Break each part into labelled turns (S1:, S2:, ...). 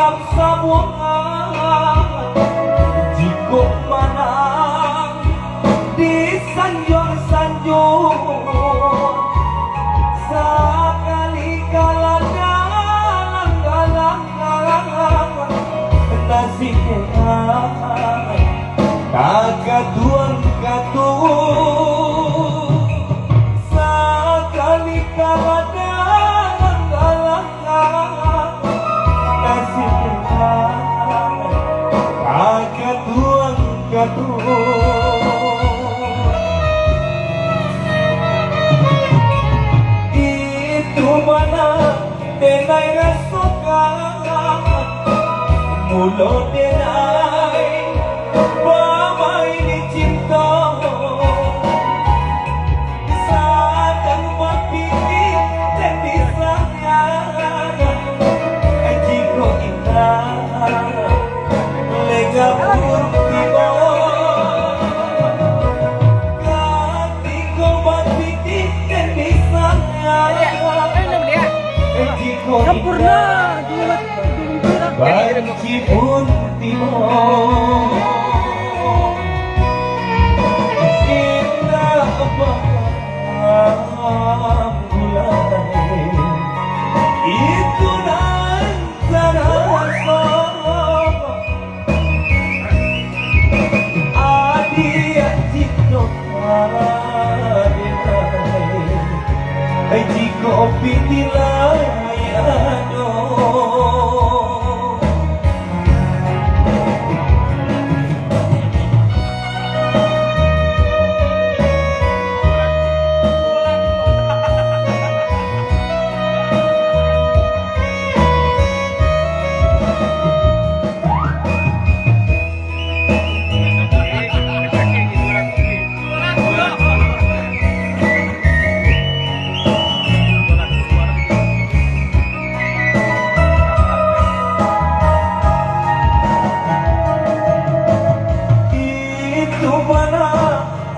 S1: siap sambungan jika manang disanjung-sanjung sekali kala galang-galang nasibnya kagak tuang-katuang sekali kala galang-galang nasibnya kagak tuang-katuang. Itu mana denai rasakan mulut denai bamai ni cinta sadang mapini dan disayang jika indah lega purtiba ketika mapini dan disayang jika indah banci pun timo indah mulai itu dan terasa adia cinta jika opinilah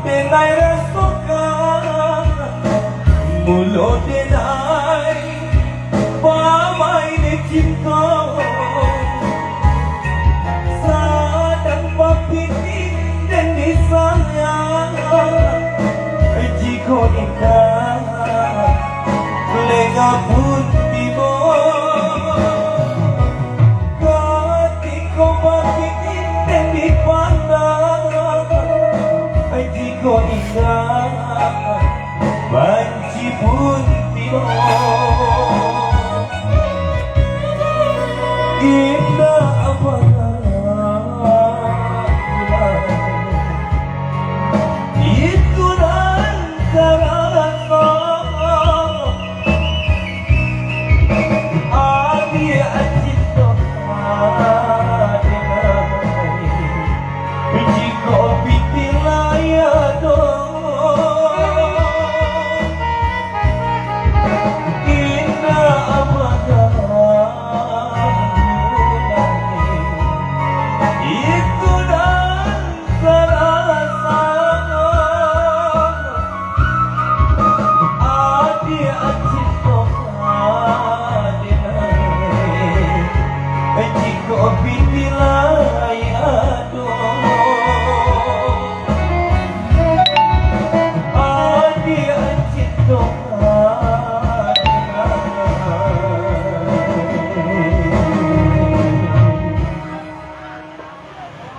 S1: denai rasakan mulut denai pamai ni cinta sadang mapini dan disayang jika indah lega pun tiba ketika mapini dan dipandang jika indah banci pun tiba indah itu dan terasa adia cinta jika pitilah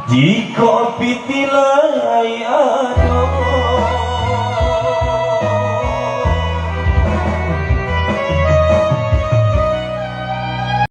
S1: jika pitilai aduh